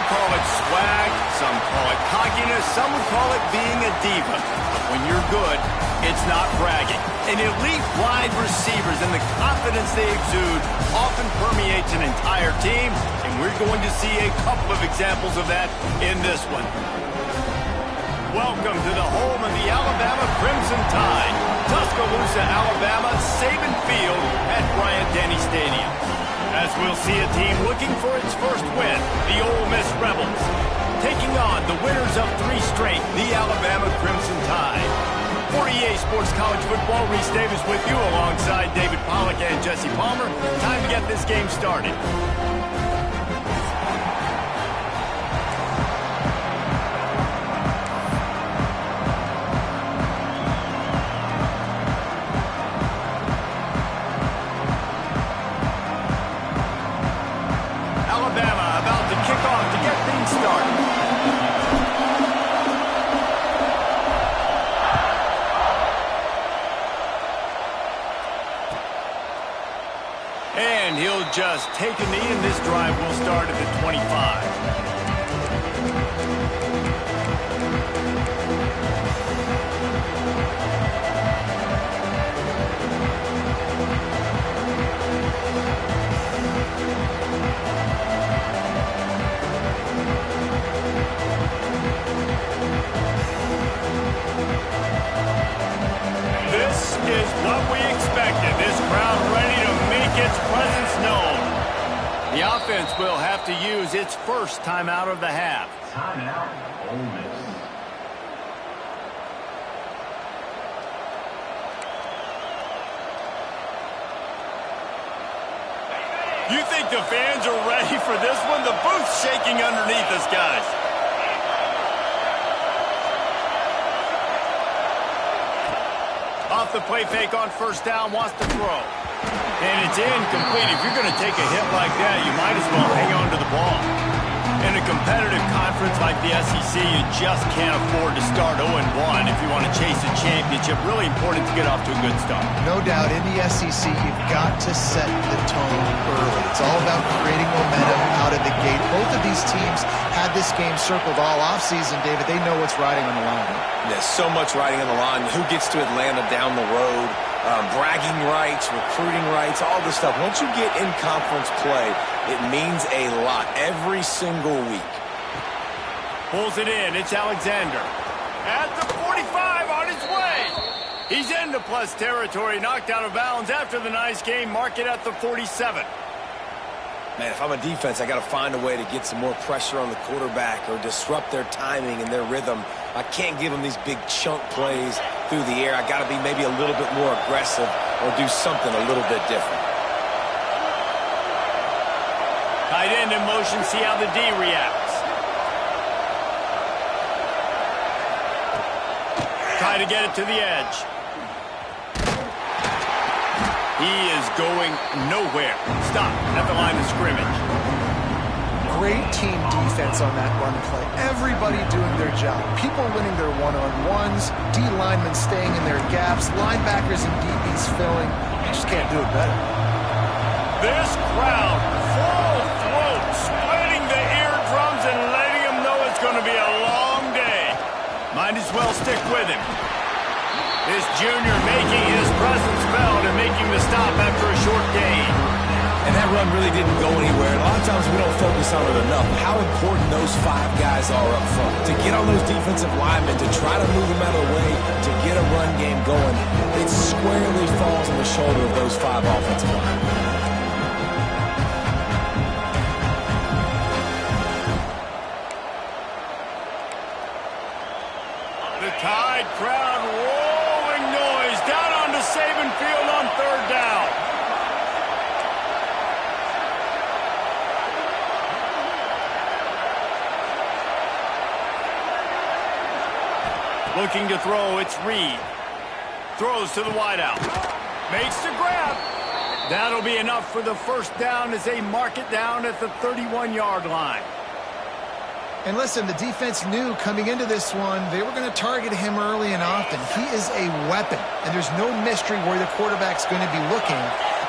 call it swag, some call it cockiness, some would call it being a diva. But when you're good, it's not bragging. And elite wide receivers and the confidence they exude often permeates an entire team, and we're going to see a couple of examples of that in this one. Welcome to the home of the Alabama Crimson Tide, Tuscaloosa, Alabama, Saban Field at Bryant-Denny Stadium. As we'll see a team looking for its first win, the Ole Miss Rebels, taking on the winners of 3 straight, the Alabama Crimson Tide. For EA Sports College Football, Reese Davis with you alongside David Pollack and Jesse Palmer. Time to get this game started. Alabama about to kick off to get things started. And he'll just take a knee, and this drive will start at the 25. This is what we expected. This crowd ready to make its presence known. The offense will have to use its first timeout of the half. Timeout, Ole Miss. You think the fans are ready for this one? The booth's shaking underneath us, guys. Off the play fake on first down, wants to throw. And it's incomplete. If you're going to take a hit like that, you might as well hang on to the ball. In a competitive conference like the SEC, you just can't afford to start 0-1 if you want to chase a championship. Really important to get off to a good start. No doubt, in the SEC, you've got to set the tone early. It's all about creating momentum out of the gate. Both of these teams had this game circled all offseason, David. They know what's riding on the line. There's so much riding on the line. Who gets to Atlanta down the road? Bragging rights, recruiting rights, all this stuff. Once you get in conference play, it means a lot every single week. Pulls it in. It's Alexander. At the 45 on his way. He's into plus territory, knocked out of bounds after the nice game. Mark it at the 47. Man, if I'm a defense, I got to find a way to get some more pressure on the quarterback or disrupt their timing and their rhythm. I can't give them these big chunk plays through the air. I got to be maybe a little bit more aggressive or do something a little bit different. Tight end in motion, see how the D reacts. Try to get it to the edge. He is going nowhere. Stop at the line of scrimmage. Great team defense on that run play. Everybody doing their job. People winning their one-on-ones, D linemen staying in their gaps, linebackers and DBs filling. You just can't do it better. This crowd, full throat, splitting the eardrums and letting them know it's going to be a long day. Might as well stick with him. This junior making his presence felt and making the stop after a short gain. And that run really didn't go anywhere. A lot of times we don't focus on it enough. How important those 5 guys are up front. To get on those defensive linemen, to try to move them out of the way, to get a run game going, it squarely falls on the shoulder of those 5 offensive linemen. The Tide crowd rolling noise down onto Saban Field on third down. Looking to throw, it's Reed. Throws to the wideout. Makes the grab. That'll be enough for the first down as they mark it down at the 31-yard line. And listen, the defense knew coming into this one, they were going to target him early and often. He is a weapon, and there's no mystery where the quarterback's going to be looking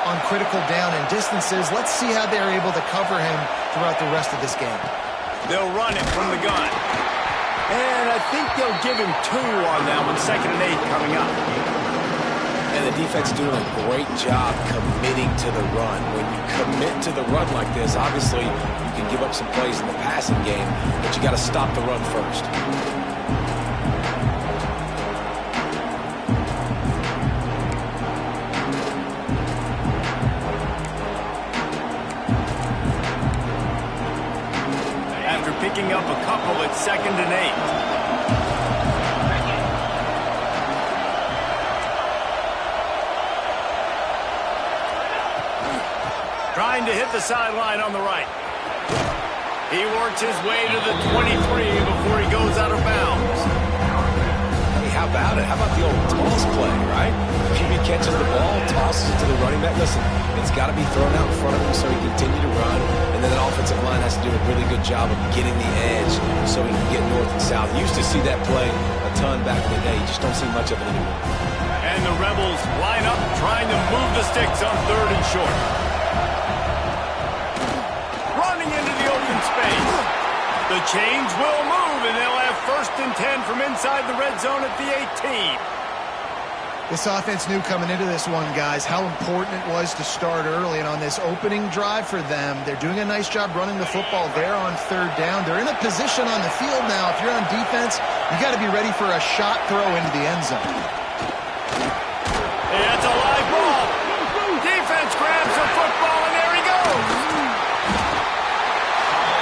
on critical down and distances. Let's see how they're able to cover him throughout the rest of this game. They'll run it from the gun. And I think they'll give him 2 on that one. 2nd and 8 coming up. And the defense doing a great job committing to the run. When you commit to the run like this, obviously you can give up some plays in the passing game, but you got to stop the run first. After picking up a couple at 2nd and 8. Trying to hit the sideline on the right. He works his way to the 23 before he goes out of bounds. Hey, how about it? How about the old toss play, right? QB catches the ball, tosses it to the running back. Listen, it's got to be thrown out in front of him so he can continue to run. And then the offensive line has to do a really good job of getting the edge so he can get north and south. You used to see that play a ton back in the day. You just don't see much of it anymore. And the Rebels line up trying to move the sticks on 3rd and short. Space. The chains will move, and they'll have 1st and 10 from inside the red zone at the 18. This offense knew coming into this one, guys, how important it was to start early. And on this opening drive for them, they're doing a nice job running the football there on 3rd down. They're in a position on the field now. If you're on defense, you got to be ready for a shot throw into the end zone. It's a live ball. Defense grabs the football, and there he goes.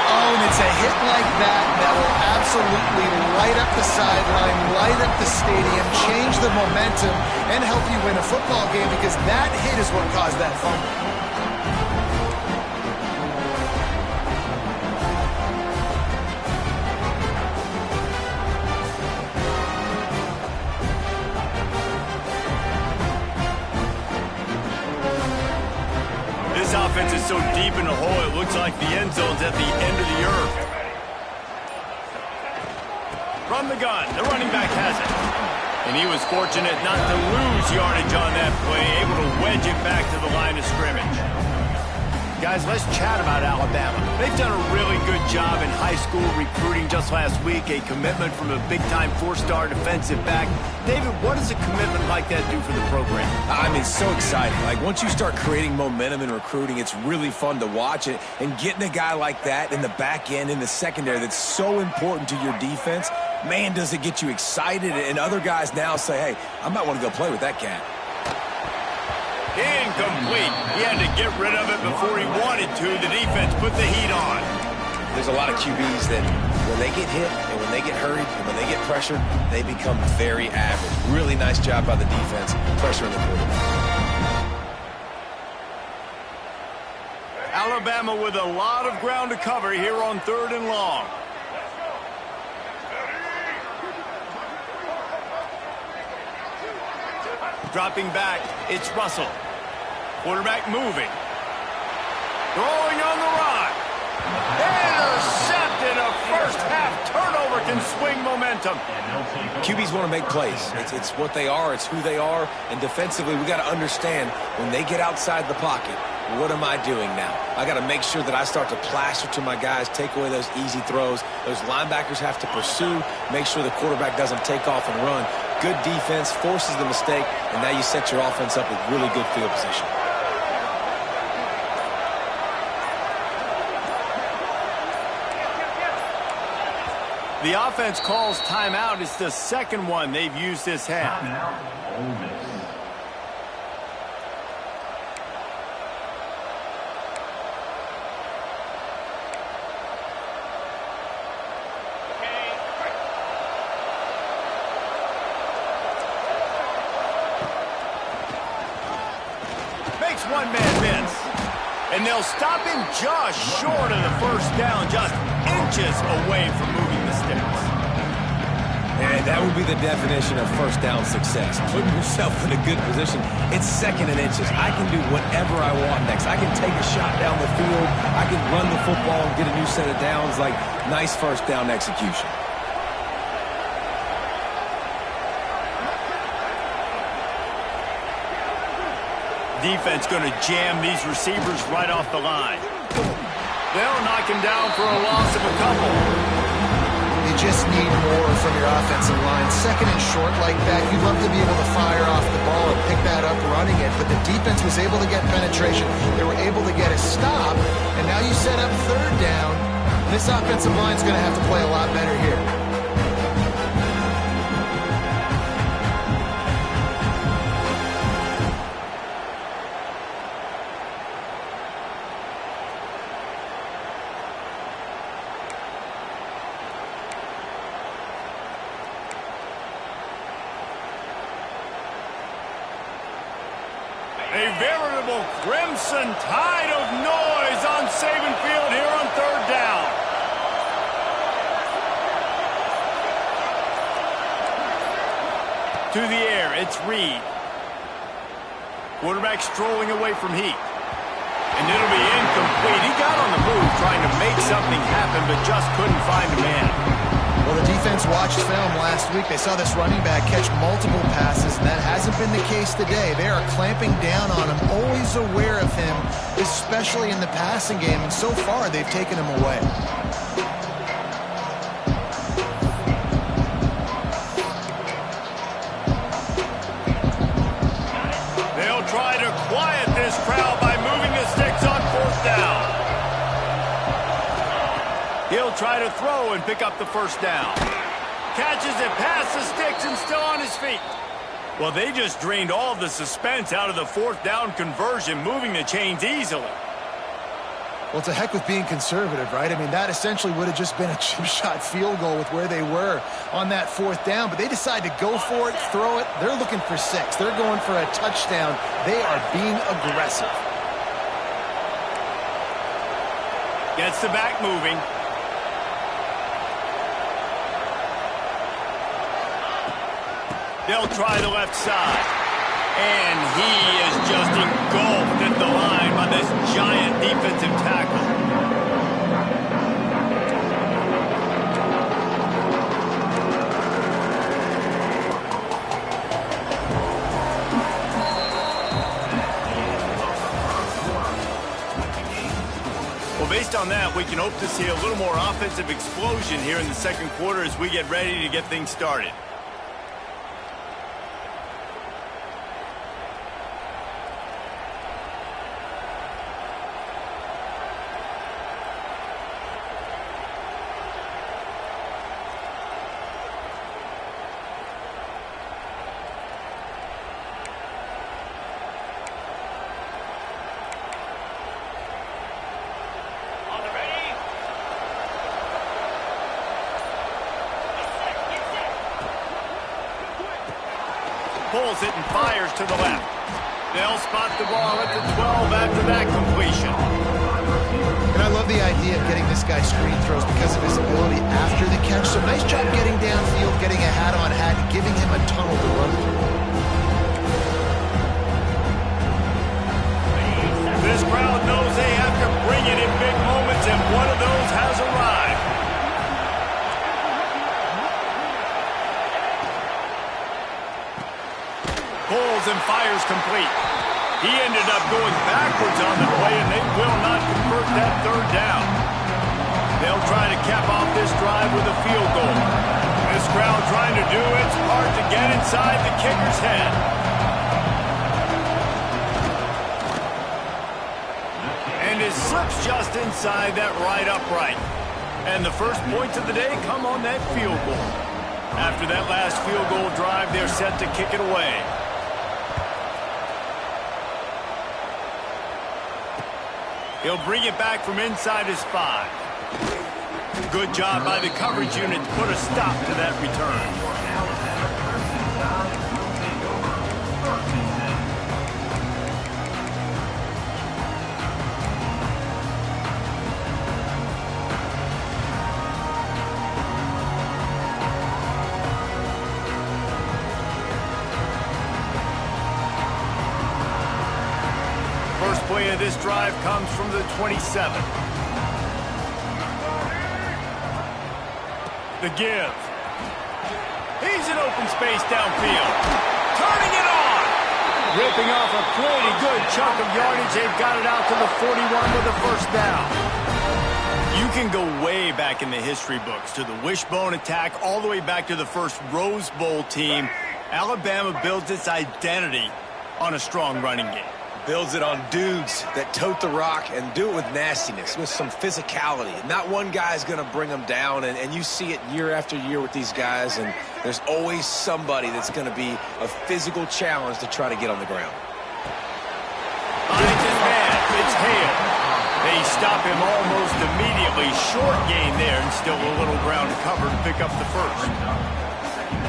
And it's a hit like that will absolutely light up the sideline, light up the stadium, change the momentum, and help you win a football game because that hit is what caused that fumble. This offense is so deep in the hole, it looks like the end zone's at the end of the earth. From the gun, the running back has it. And he was fortunate not to lose yardage on that play, able to wedge it back to the line of scrimmage. Guys, let's chat about Alabama. They've done a really good job in high school recruiting just last week, a commitment from a big-time 4-star defensive back. David, what does a commitment like that do for the program? I mean, so exciting. Like, once you start creating momentum in recruiting, it's really fun to watch it. And getting a guy like that in the back end, in the secondary, that's so important to your defense, man, does it get you excited. And other guys now say, hey, I might want to go play with that cat. Incomplete. He had to get rid of it before he wanted to. The defense put the heat on. There's a lot of QBs that when they get hit and when they get hurried and when they get pressured, they become very average. Really nice job by the defense, pressuring the quarterback. Alabama with a lot of ground to cover here on 3rd and long. Dropping back, it's Russell. Quarterback moving. Throwing on the run. Intercepted. A first-half turnover can swing momentum. QBs want to make plays. It's what they are. It's who they are. And defensively, we got to understand when they get outside the pocket, what am I doing now? I got to make sure that I start to plaster to my guys, take away those easy throws. Those linebackers have to pursue, make sure the quarterback doesn't take off and run. Good defense forces the mistake, and now you set your offense up with really good field position. The offense calls timeout. It's the second one they've used this half. Timeout, Ole Miss. Makes one man miss. And they'll stop him just short of the first down, just inches away from moving the sticks. And that would be the definition of first down success. Putting yourself in a good position. It's 2nd and inches. I can do whatever I want next. I can take a shot down the field. I can run the football and get a new set of downs. Like, nice first down execution. Defense going to jam these receivers right off the line. They'll knock him down for a loss of a couple. You just need more from your offensive line. Second and short like that, you'd love to be able to fire off the ball and pick that up running it, but the defense was able to get penetration. They were able to get a stop, and now you set up third down. This offensive line's going to have to play a lot better here. A veritable crimson tide of noise on Saban Field here on third down. To the air, it's Reed. Quarterback strolling away from Heath. And it'll be incomplete. He got on the move trying to make something happen, but just couldn't find a man. Well, the defense watched film last week. They saw this running back catch multiple passes, and that hasn't been the case today. They are clamping down on him, always aware of him, especially in the passing game, and so far they've taken him away. They'll try to quiet this crowd by moving the sticks on fourth down. He'll try to throw and pick up the first down. Catches it past the sticks and still on his feet. Well, they just drained all the suspense out of the fourth down conversion, moving the chains easily. Well, to heck with being conservative, right? I mean, that essentially would have just been a chip shot field goal with where they were on that fourth down, but they decide to go for it, throw it. They're looking for 6. They're going for a touchdown. They are being aggressive. Gets the back moving. They'll try the left side. And he is just engulfed at the line by this giant defensive tackle. Well, based on that, we can hope to see a little more offensive explosion here in the second quarter as we get ready to get things started. Pulls it and fires to the left. They'll spot the ball at the 12 after that completion. And I love the idea of getting this guy screen throws because of his ability after the catch. So nice job getting downfield, getting a hat-on-hat, giving him a tunnel to run through. This crowd knows they have to bring it in big moments, and one of those has arrived. Pulls and fires complete. He ended up going backwards on the play, and they will not convert that third down. They'll try to cap off this drive with a field goal. This crowd trying to do its part to get inside the kicker's head. And it slips just inside that right upright. And the first points of the day come on that field goal. After that last field goal drive, they're set to kick it away. He'll bring it back from inside his 5. Good job by the coverage unit to put a stop to that return. Play of this drive comes from the 27. The give. He's in open space downfield. Turning it on. Ripping off a pretty good chunk of yardage. They've got it out to the 41 with a first down. You can go way back in the history books to the wishbone attack all the way back to the first Rose Bowl team. Alabama builds its identity on a strong running game. Builds it on dudes that tote the rock and do it with nastiness, with some physicality. Not one guy's going to bring them down, and you see it year after year with these guys, and there's always somebody that's going to be a physical challenge to try to get on the ground. Finds his man. It's Hale. They stop him almost immediately. Short gain there, and still a little ground to cover to pick up the first.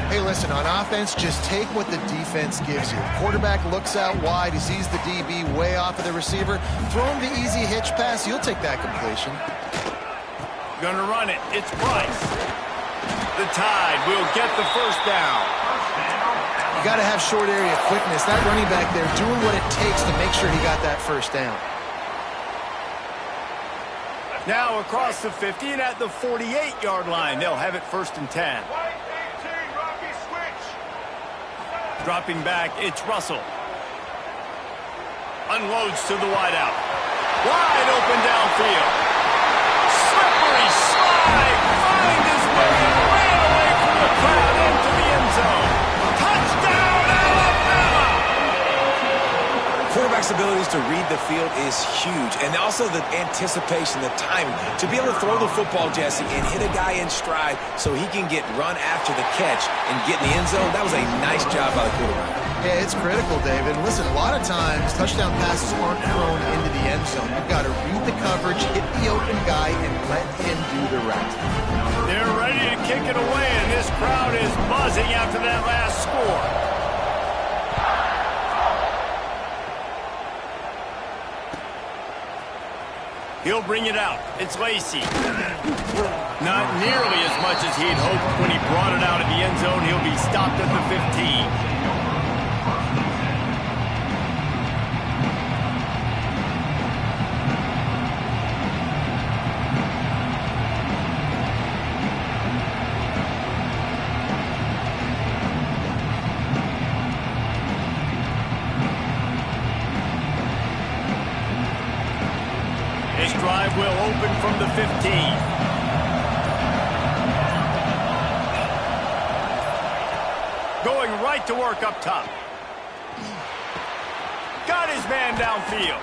Hey, listen, on offense, just take what the defense gives you. Quarterback looks out wide. He sees the DB way off of the receiver. Throw him the easy hitch pass. You'll take that completion. Gonna run it. It's Price. The Tide will get the first down. You got to have short area quickness. That running back there doing what it takes to make sure he got that first down. Now across the 50 and at the 48-yard line. They'll have it first and 10. Dropping back, it's Russell. Unloads to the wideout. Wide open downfield. Slippery slide. Find his way and ran away from the crowd into the end zone. Touchdown, Alabama! Quarterback's abilities to read the field is huge, and also the anticipation, the timing. To be able to throw the football, Jesse, and hit a guy in stride so he can get run after the catch and get in the end zone, that was a nice job by the quarterback. Yeah, it's critical, David. And listen, a lot of times, touchdown passes aren't thrown into the end zone. You've got to read the coverage, hit the open guy, and let him do the rest. They're ready to kick it away, and this crowd is buzzing after that last score. He'll bring it out. It's Lacy. Not nearly as much as he'd hoped when he brought it out of the end zone. He'll be stopped at the 15. This drive will open from the 15. Going right to work up top. Got his man downfield.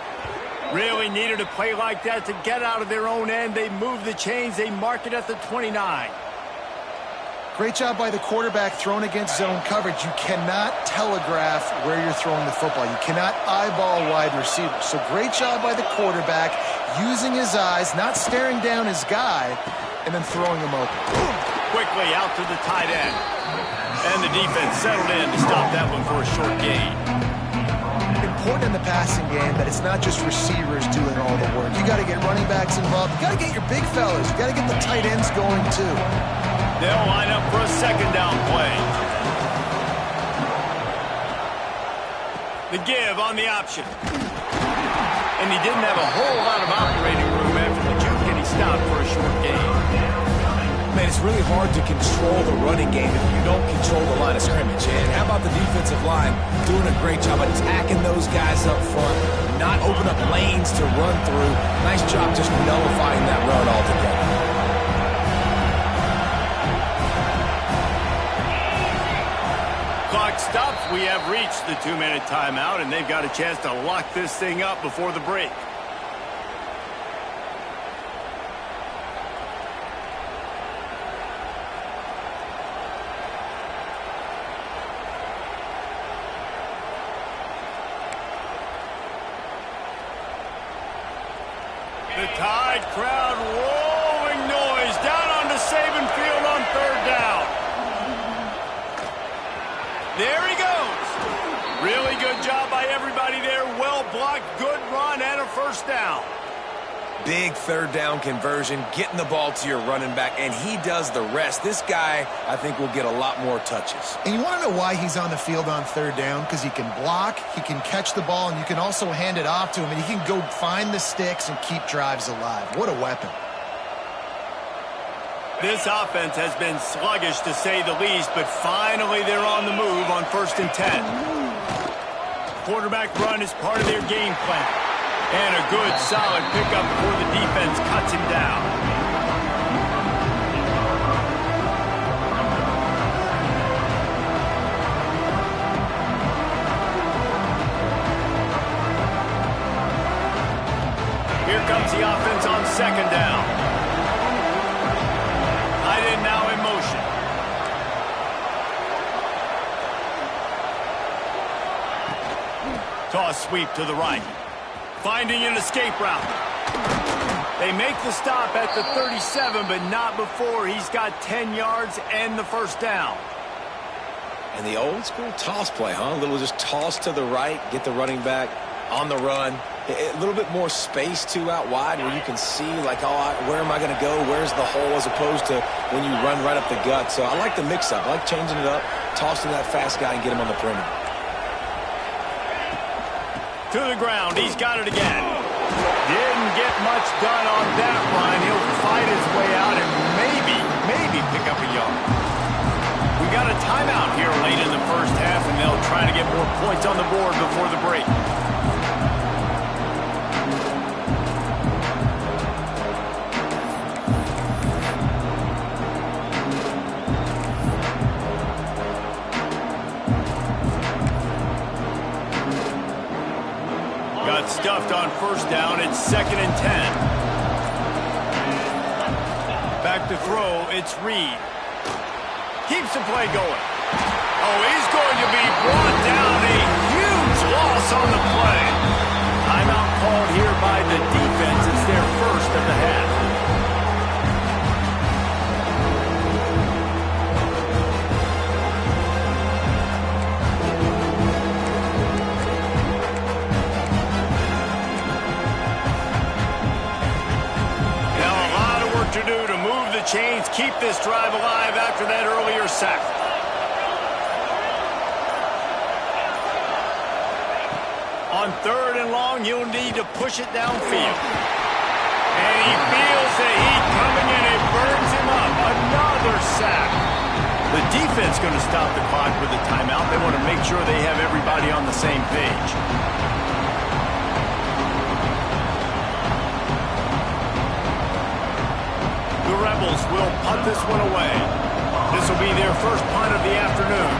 Really needed a play like that to get out of their own end. They move the chains. They mark it at the 29. Great job by the quarterback thrown against zone coverage. You cannot telegraph where you're throwing the football. You cannot eyeball wide receivers. So great job by the quarterback using his eyes, not staring down his guy, and then throwing him open. Quickly out to the tight end. And the defense settled in to stop that one for a short gain. Important in the passing game that it's not just receivers doing all the work. You got to get running backs involved. You got to get your big fellas. You got to get the tight ends going too. They'll line up for a second down play. The give on the option. And he didn't have a whole lot of operating room after the juke, and he stopped for a short gain. Man, it's really hard to control the running game if you don't control the line of scrimmage. And how about the defensive line doing a great job attacking those guys up front, not open up lanes to run through. Nice job just nullifying that run altogether. Clock stops. We have reached the 2-minute timeout, and they've got a chance to lock this thing up before the break. The Tide crowd rolling noise down onto Saban Field on third down. There he goes. Really good job by everybody there. Well blocked, good run, and a first down. Big third down conversion, getting the ball to your running back, and he does the rest. This guy, I think, will get a lot more touches. And you want to know why he's on the field on third down? Because he can block, he can catch the ball, and you can also hand it off to him, and he can go find the sticks and keep drives alive. What a weapon. This offense has been sluggish, to say the least, but finally they're on the move on 1st and 10. quarterback run is part of their game plan. And a good, solid pickup before the defense cuts him down. Here comes the offense on second down. Tight end now in motion. Toss sweep to the right. Finding an escape route. They make the stop at the 37, but not before he's got 10 yards and the first down. And the old school toss play, huh? A little just toss to the right, get the running back on the run. A little bit more space, too, out wide where you can see, like, oh, where am I going to go? Where's the hole? As opposed to when you run right up the gut. So I like the mix-up. I like changing it up, tossing that fast guy and get him on the perimeter. To the ground. He's got it again. Didn't get much done on that run. He'll fight his way out and maybe pick up a yard. We got a timeout here late in the first half, and they'll try to get more points on the board before the break. Got stuffed on first down. It's 2nd and 10. Back to throw. It's Reed. Keeps the play going. Oh, he's going to be brought down. A huge loss on the play. Timeout called here by the defense. It's their first of the half. To do to move the chains, keep this drive alive after that earlier sack. On 3rd and long, you'll need to push it downfield. And he feels the heat coming in. It burns him up. Another sack. The defense going to stop the clock with a timeout. They want to make sure they have everybody on the same page. The Rebels will punt this one away. This will be their first punt of the afternoon.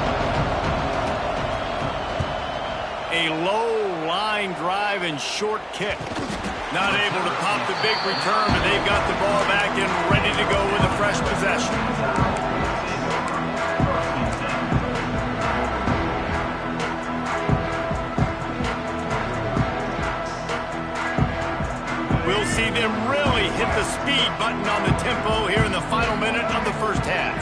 A low line drive and short kick. Not able to pop the big return, but they've got the ball back and ready to go with a fresh possession. We'll see them really hit the speed button on the tempo here in the final minute of the first half.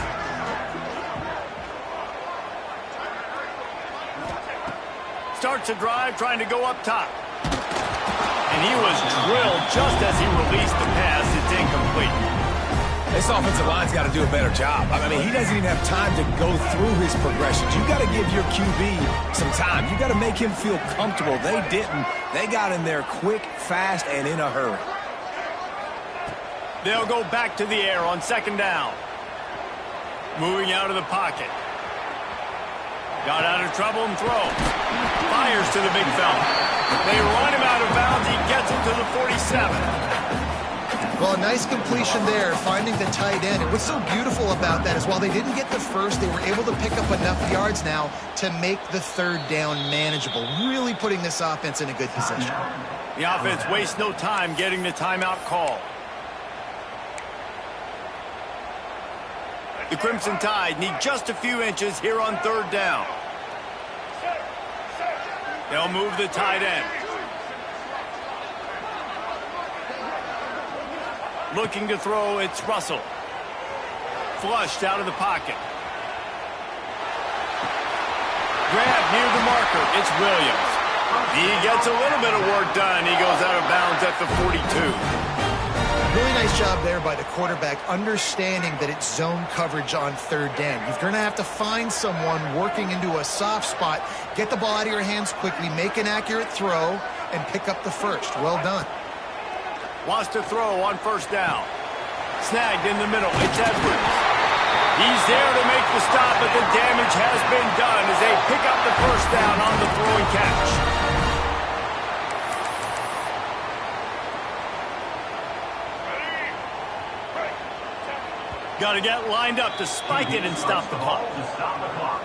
Starts a drive trying to go up top. And he was drilled just as he released the pass. It's incomplete. This offensive line's got to do a better job. I mean, he doesn't even have time to go through his progressions. You got to give your QB some time. You got to make him feel comfortable. They didn't. They got in there quick, fast, and in a hurry. They'll go back to the air on 2nd down. Moving out of the pocket. Got out of trouble and throws. Fires to the big fella. They run him out of bounds. He gets him to the 47. Well, a nice completion there, finding the tight end. And what's so beautiful about that is while they didn't get the first, they were able to pick up enough yards now to make the 3rd down manageable, really putting this offense in a good position. The offense wastes no time getting the timeout call. The Crimson Tide need just a few inches here on 3rd down. They'll move the tight end. Looking to throw, it's Russell. Flushed out of the pocket. Grab near the marker, it's Williams. He gets a little bit of work done. He goes out of bounds at the 42. Really nice job there by the quarterback, understanding that it's zone coverage on 3rd down. You're going to have to find someone working into a soft spot, get the ball out of your hands quickly, make an accurate throw, and pick up the first. Well done. Wants to throw on 1st down. Snagged in the middle. It's Edwards. He's there to make the stop, but the damage has been done as they pick up the 1st down on the throwing catch. Got to get lined up to spike it and stop the puck. To stop the clock.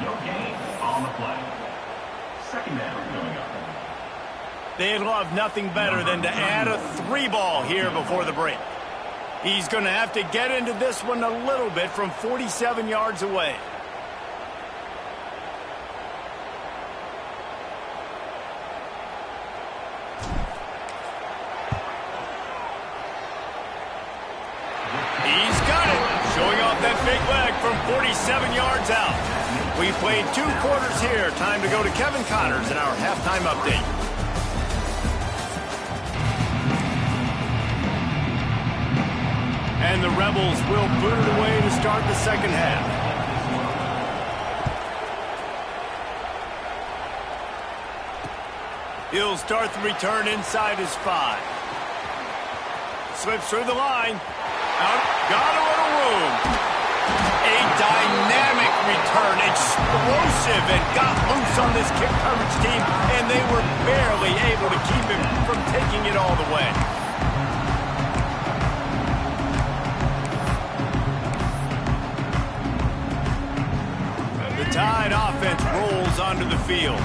No gain on the play. Second down coming up. They'd love nothing better than to add a 3-ball here before the break. He's going to have to get into this one a little bit from 47 yards away. He's got it. Showing off that big leg from 47 yards out. We played 2 quarters here. Time to go to Kevin Connors in our halftime update. And the Rebels will boot it away to start the second half. He'll start the return inside his 5. Slips through the line. Out. Got a little room. A dynamic return. Explosive, and got loose on this kick coverage team, and they were barely able to keep him from taking it all the way. The Tide offense rolls onto the field.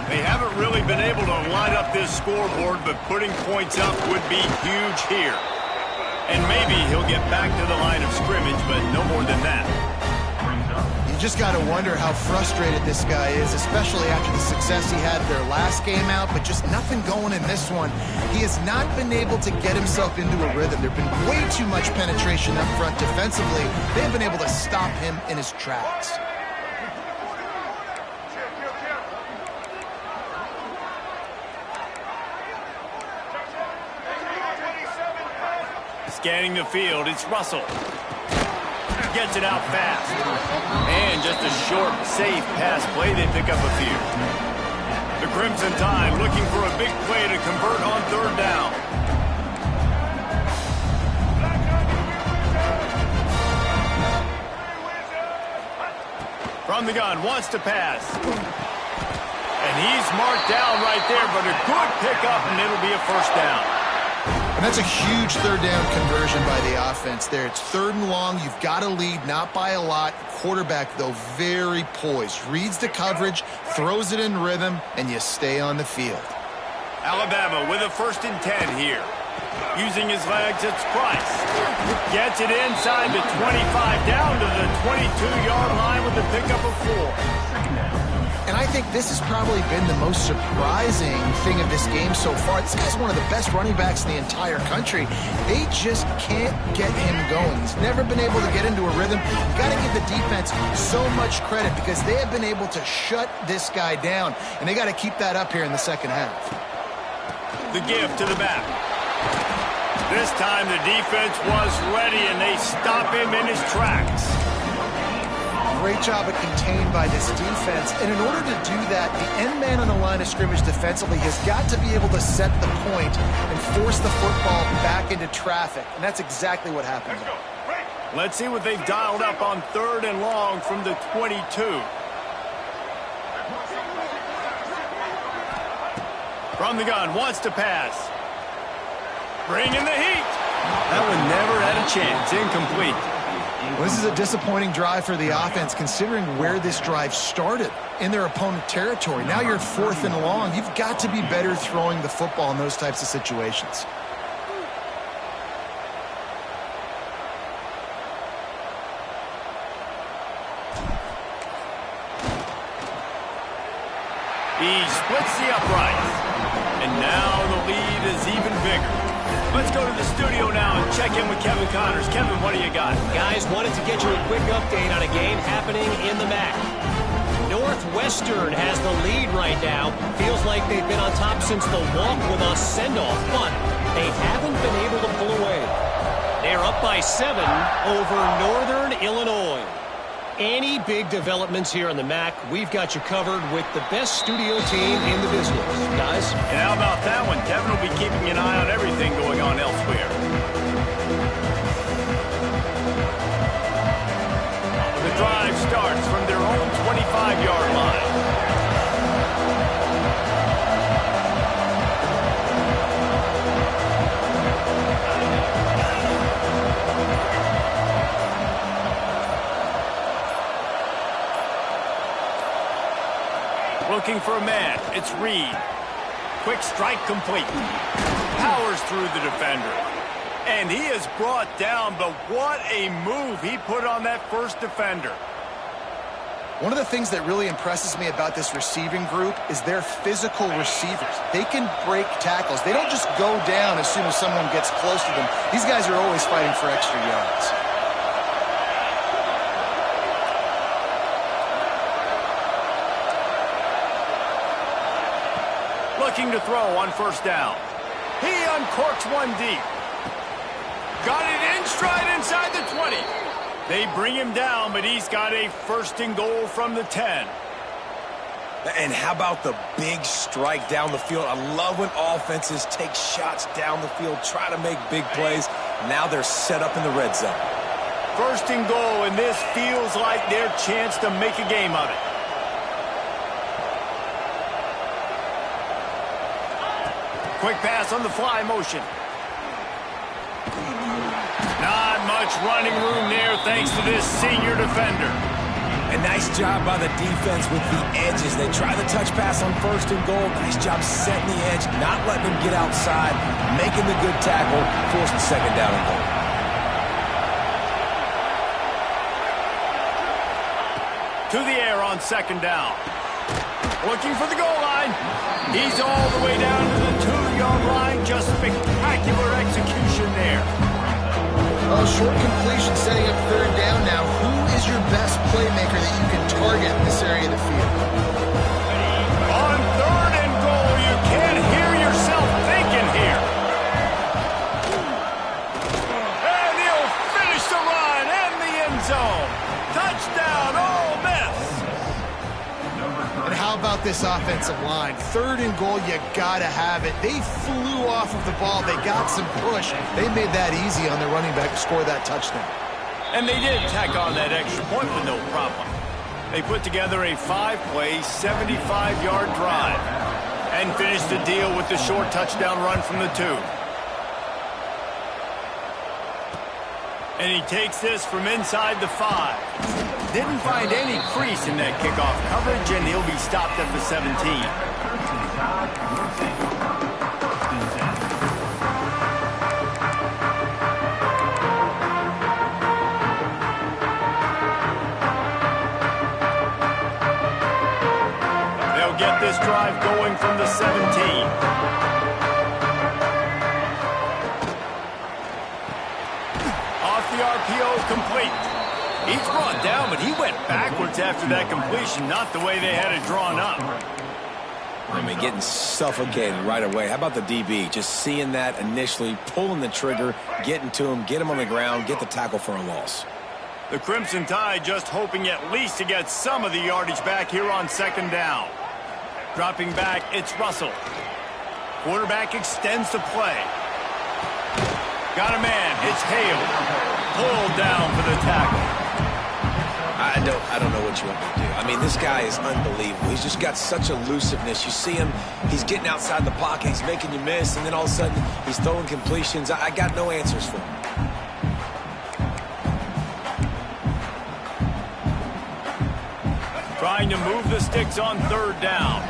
They haven't really been able to line up this scoreboard, but putting points up would be huge here. And maybe he'll get back to the line of scrimmage, but no more than that. You just got to wonder how frustrated this guy is, especially after the success he had their last game out, but just nothing going in this one. He has not been able to get himself into a rhythm. There's been way too much penetration up front defensively. They've been able to stop him in his tracks. Scanning the field, it's Russell. Gets it out fast. And just a short, safe pass play, they pick up a few. The Crimson Tide looking for a big play to convert on 3rd down. From the gun, wants to pass. And he's marked down right there, but a good pickup, and it'll be a 1st down. And that's a huge 3rd down conversion by the offense there. It's 3rd and long. You've got to lead, not by a lot. Quarterback, though, very poised. Reads the coverage, throws it in rhythm, and you stay on the field. Alabama with a 1st and 10 here. Using his legs, it's Price. Gets it inside the 25, down to the 22-yard line with the pickup of 4. And I think this has probably been the most surprising thing of this game so far. This guy's one of the best running backs in the entire country. They just can't get him going. He's never been able to get into a rhythm. You've got to give the defense so much credit because they have been able to shut this guy down, and they got to keep that up here in the second half. The give to the back. This time the defense was ready, and they stop him in his tracks. Great job at contained by this defense. And in order to do that, the end man on the line of scrimmage defensively has got to be able to set the point and force the football back into traffic. And that's exactly what happened. Let's see what they've dialed up on 3rd and long from the 22. From the gun, wants to pass. Bringing the heat. That one never had a chance. Incomplete. Well, this is a disappointing drive for the offense, considering where this drive started in their opponent territory. Now you're 4th and long. You've got to be better throwing the football in those types of situations. He splits the uprights. And now the lead is even bigger. Let's go to the studio now and check in with Kevin Connors. Kevin, what do you got? Guys, wanted to get you a quick update on a game happening in the MAC. Northwestern has the lead right now. Feels like they've been on top since the walk with a send-off, but they haven't been able to pull away. They're up by 7 over Northern Illinois. Any big developments here in the MAC, we've got you covered with the best studio team in the business. Guys? And how about that one? Kevin will be keeping an eye on everything going on elsewhere. The drive starts from their own 25-yard line. looking for a man. It's Reed. Quick strike complete. Powers through the defender. And he is brought down, but what a move he put on that first defender. One of the things that really impresses me about this receiving group is their physical receivers. They can break tackles. They don't just go down as soon as someone gets close to them. These guys are always fighting for extra yards. Looking to throw on first down. He uncorks one deep. Got it in stride inside the 20. They bring him down, but he's got a first and goal from the 10. And how about the big strike down the field? I love when offenses take shots down the field, try to make big plays. Now they're set up in the red zone. First and goal, and this feels like their chance to make a game of it. Quick pass on the fly motion. Not much running room there thanks to this senior defender. A nice job by the defense with the edges. They try the touch pass on first and goal. Nice job setting the edge, not letting him get outside, making the good tackle, forcing second down and goal. To the air on second down. Looking for the goal line. He's all the way down to the 2-yard line. Just spectacular execution there. A short completion setting up third down now. Who is your best playmaker that you can target in this area of the field? On third and goal, you can't hear yourself thinking here. And he'll finish the run and the end zone. Touchdown, Ole Miss. And how about this offensive line? Third and goal, you gotta have it. They flew off of the ball. They got some push. They made that easy on their running back to score that touchdown. And they did tack on that extra point with no problem. They put together a 5-play, 75-yard drive and finished the deal with the short touchdown run from the 2. And he takes this from inside the 5. Didn't find any crease in that kickoff coverage, and he'll be stopped at the 17. They'll get this drive going from the 17. The RPO complete. He's brought down, but he went backwards after that completion, not the way they had it drawn up. I mean, getting suffocated right away. How about the DB? Just seeing that initially, pulling the trigger, getting to him, get him on the ground, get the tackle for a loss. The Crimson Tide just hoping at least to get some of the yardage back here on second down. Dropping back, it's Russell. Quarterback extends the play. Got a man, it's Hale. Pulled down for the tackle. I don't know what you want me to do. I mean, this guy is unbelievable. He's just got such elusiveness. You see him, he's getting outside the pocket, he's making you miss, and then all of a sudden, he's throwing completions. I got no answers for him. Trying to move the sticks on third down.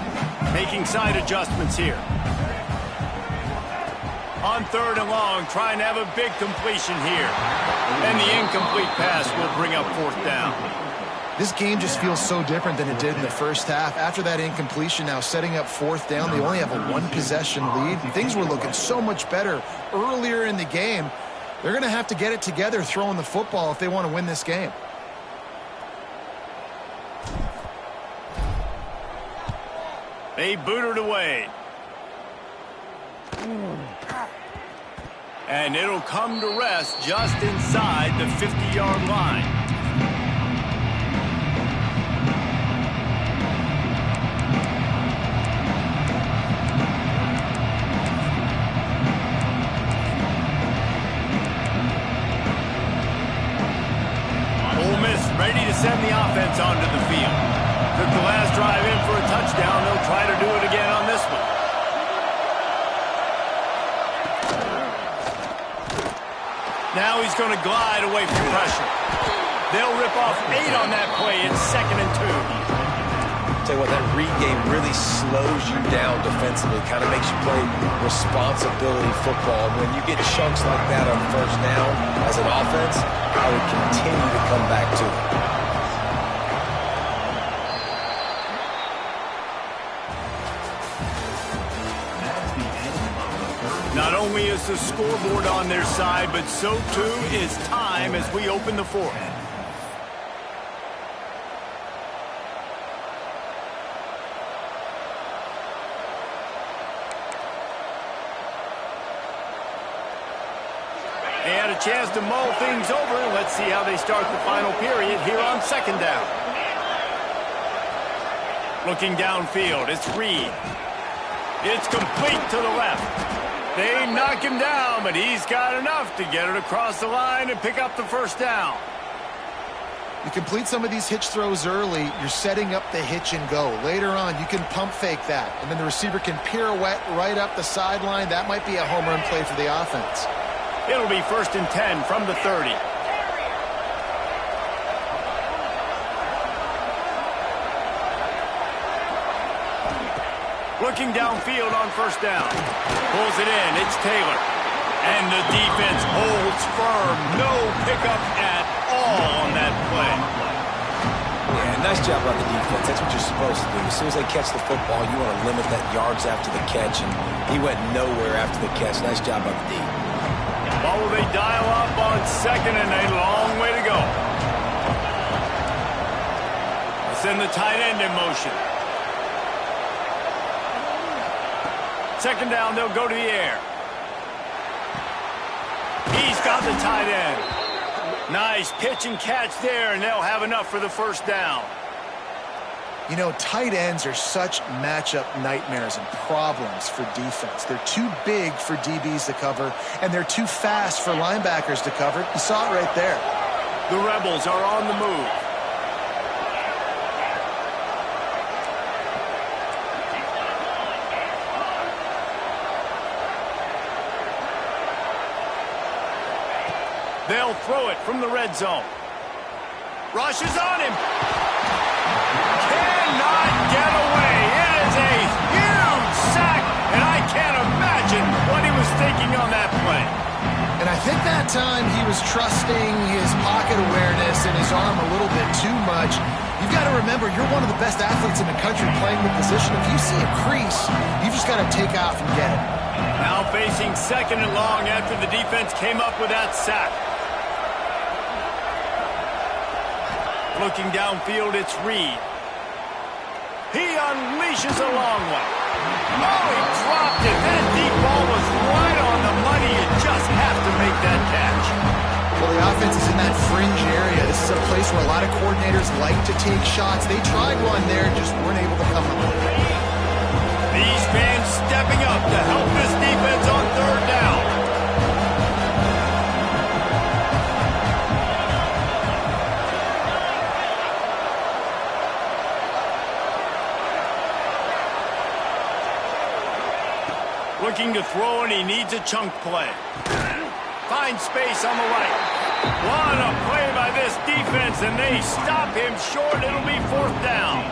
Making side adjustments here. On third and long, trying to have a big completion here. And the incomplete pass will bring up fourth down. This game just feels so different than it did in the first half. After that incompletion, now setting up fourth down, they only have a one-possession lead. And things were looking so much better earlier in the game. They're going to have to get it together throwing the football if they want to win this game. They boot it away. And it'll come to rest just inside the 50-yard line. Ole Miss ready to send the offense onto the field. Took the last drive in for a touchdown. They'll try to do it again on this one. Now he's going to glide away from pressure. They'll rip off 8 on that play. It's 2nd and 2. tell you what, that read game really slows you down defensively, kind of makes you play responsibility football. When you get chunks like that on first down as an offense, I would continue to come back to it. Not only is the scoreboard on their side, but so too is time as we open the fourth. They had a chance to mull things over, and let's see how they start the final period here on second down. Looking downfield, it's Reed. It's complete to the left. They knock him down, but he's got enough to get it across the line and pick up the first down. You complete some of these hitch throws early, you're setting up the hitch and go. Later on, you can pump fake that, and then the receiver can pirouette right up the sideline. That might be a home run play for the offense. It'll be 1st and 10 from the 30. Looking downfield on first down. Pulls it in. It's Taylor. And the defense holds firm. No pickup at all on that play. Yeah, nice job by the defense. That's what you're supposed to do. As soon as they catch the football, you want to limit that yards after the catch, and he went nowhere after the catch. Nice job by the D. What will they dial up on second, and a long way to go. Let's send the tight end in motion. Second down, they'll go to the air. He's got the tight end. Nice pitch and catch there, and they'll have enough for the first down. You know, tight ends are such matchup nightmares and problems for defense. They're too big for DBs to cover, and they're too fast for linebackers to cover. You saw it right there. The Rebels are on the move. They'll throw it from the red zone. Rush is on him. Cannot get away. It is a huge sack, and I can't imagine what he was thinking on that play. And I think that time he was trusting his pocket awareness and his arm a little bit too much. You've got to remember, you're one of the best athletes in the country playing the position. If you see a crease, you've just got to take off and get it. Now facing second and long after the defense came up with that sack. Looking downfield, it's Reed. He unleashes a long one. Oh, he dropped it. That deep ball was right on the money. You just have to make that catch. Well, the offense is in that fringe area. This is a place where a lot of coordinators like to take shots. They tried one there, just weren't able to come up with it. These fans stepping up to help this defense on third down. Looking to throw, and he needs a chunk play. Finds space on the right. What a play by this defense, and they stop him short. It'll be 4th down.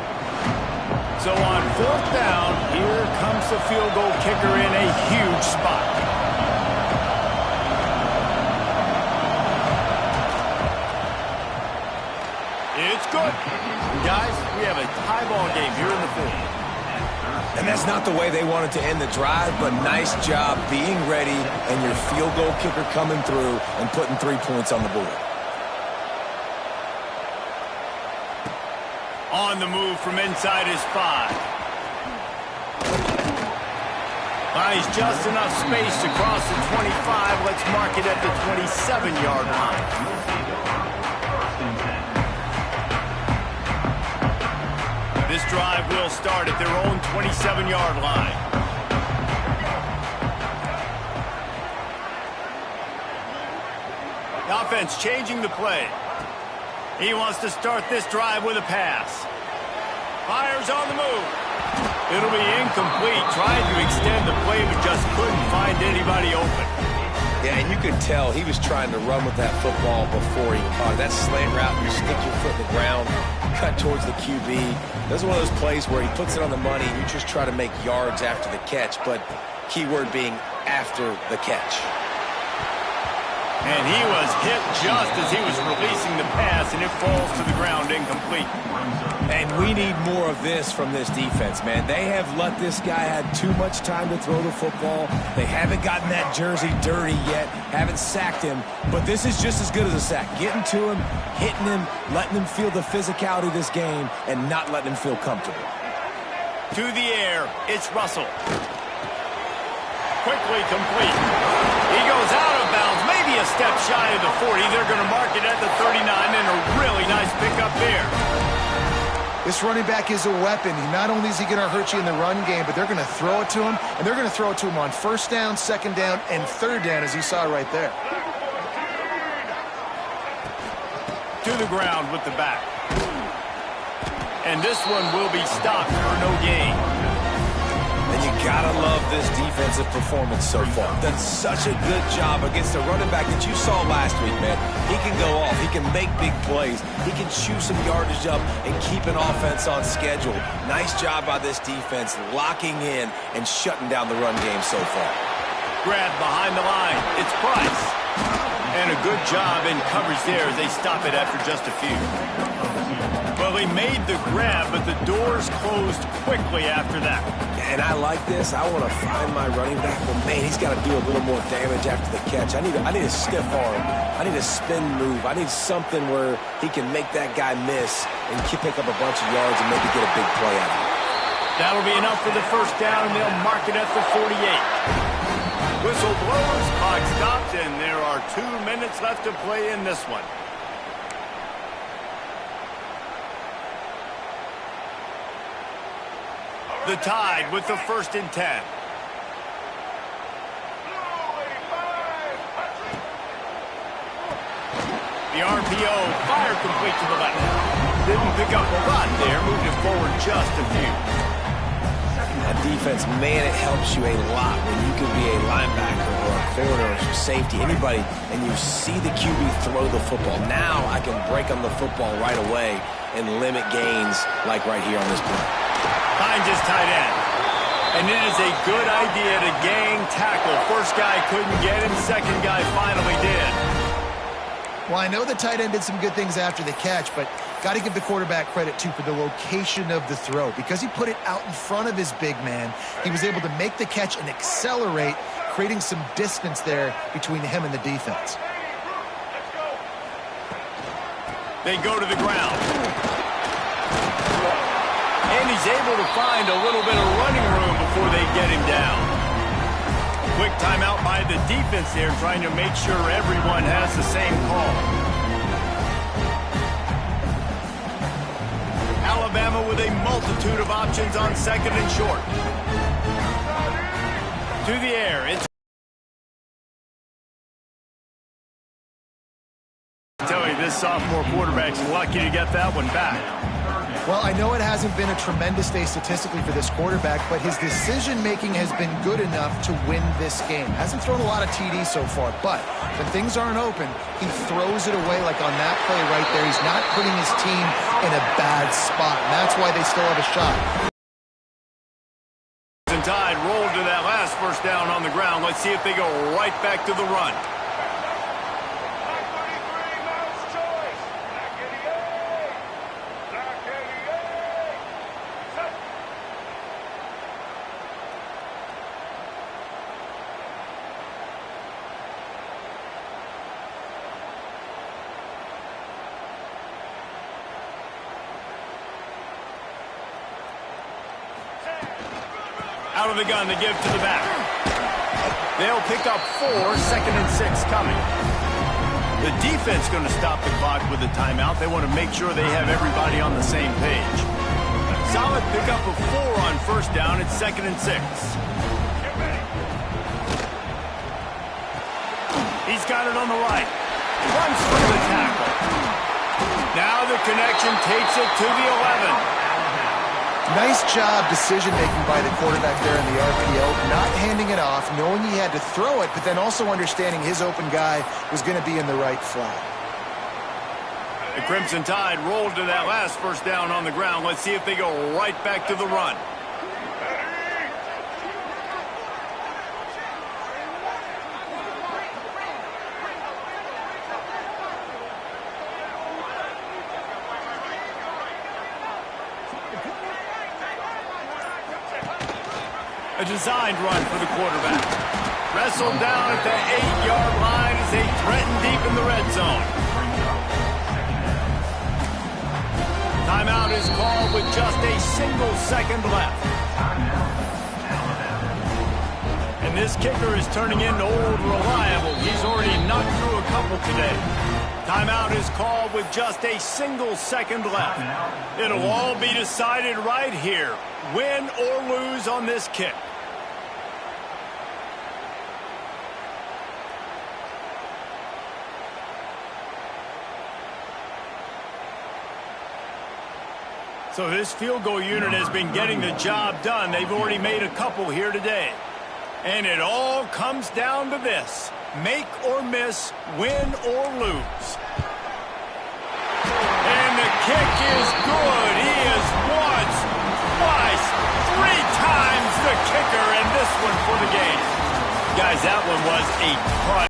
So on 4th down, here comes the field goal kicker in a huge spot. It's good. Guys, we have a tie ball game here in the 4th. And that's not the way they wanted to end the drive, but nice job being ready and your field goal kicker coming through and putting 3 points on the board. On the move from inside his 5. Buys just enough space to cross the 25. Let's mark it at the 27-yard line. This drive will start at their own 27-yard line. The offense changing the play. He wants to start this drive with a pass. Fires on the move. It'll be incomplete. Tried to extend the play, but just couldn't find anybody open. Yeah, and you could tell he was trying to run with that football before he caught it. That slant route, you stick your foot in the ground. cut towards the QB. This is one of those plays where he puts it on the money and you just try to make yards after the catch, but keyword being after the catch. And he was hit just as he was releasing the pass, and it falls to the ground incomplete. And we need more of this from this defense, man. They have let this guy have too much time to throw the football. They haven't gotten that jersey dirty yet, haven't sacked him, but this is just as good as a sack. Getting to him, hitting him, letting him feel the physicality of this game, and not letting him feel comfortable. To the air, it's Russell. Quickly complete. He goes out of bounds, maybe a step shy of the 40. They're going to mark it at the 39, and a really nice pickup there. This running back is a weapon. Not only is he going to hurt you in the run game, but they're going to throw it to him, and they're going to throw it to him on first down, second down, and third down, as you saw right there. To the ground with the back. And this one will be stopped for no gain. And you gotta love this defensive performance so far. Done such a good job against the running back that you saw last week, man. He can go off. He can make big plays. He can chew some yardage up and keep an offense on schedule. Nice job by this defense locking in and shutting down the run game so far. Grab behind the line. It's Price. And a good job in coverage there as they stop it after just a few. Well, he made the grab, but the doors closed quickly after that. And I like this. I want to find my running back, but man, he's got to do a little more damage after the catch. I need a stiff arm. I need a spin move. I need something where he can make that guy miss and pick up a bunch of yards and maybe get a big play out of it. That'll be enough for the first down, and they'll mark it at the 48. Whistle blows, clock stops, and there are 2 minutes left to play in this one. The Tide with the 1st and 10. The RPO, fire complete to the left. Didn't pick up a lot there, moved it forward just a few. That defense, man, it helps you a lot when you can be a linebacker or a corner or safety, anybody, and you see the QB throw the football. Now I can break on the football right away and limit gains like right here on this play. Finds his tight end. And it is a good idea to gang tackle. First guy couldn't get him. Second guy finally did. Well, I know the tight end did some good things after the catch, but got to give the quarterback credit, too, for the location of the throw. Because he put it out in front of his big man, he was able to make the catch and accelerate, creating some distance there between him and the defense. They go to the ground. And he's able to find a little bit of running room before they get him down. Quick timeout by the defense there, trying to make sure everyone has the same call. Alabama with a multitude of options on 2nd and short. To the air, it's... I tell you, this sophomore quarterback's lucky to get that one back. Well, I know it hasn't been a tremendous day statistically for this quarterback, but his decision-making has been good enough to win this game. Hasn't thrown a lot of TDs so far, but when things aren't open, he throws it away like on that play right there. He's not putting his team in a bad spot, and that's why they still have a shot. And Tide rolled to that last first down on the ground. Let's see if they go right back to the run. Out of the gun, they give to the back. They'll pick up 4, 2nd and 6 coming. The defense going to stop the clock with a timeout. They want to make sure they have everybody on the same page. Solid pickup of 4 on first down. It's 2nd and 6. He's got it on the right. Runs through the tackle. Now the connection takes it to the 11. Nice job decision-making by the quarterback there in the RPO, not handing it off, knowing he had to throw it, but then also understanding his open guy was going to be in the right flat. The Crimson Tide rolled to that last first down on the ground. Let's see if they go right back to the run. A designed run for the quarterback. Wrestled down at the 8-yard line as they threaten deep in the red zone. Timeout is called with just a single second left. And this kicker is turning into old reliable. He's already knocked through a couple today. Timeout is called with just a single second left. It'll all be decided right here. Win or lose on this kick. So this field goal unit has been getting the job done. They've already made a couple here today. And it all comes down to this. Make or miss, win or lose. And the kick is good. He is once, twice, 3 times the kicker, and this one for the game. Guys, that one was a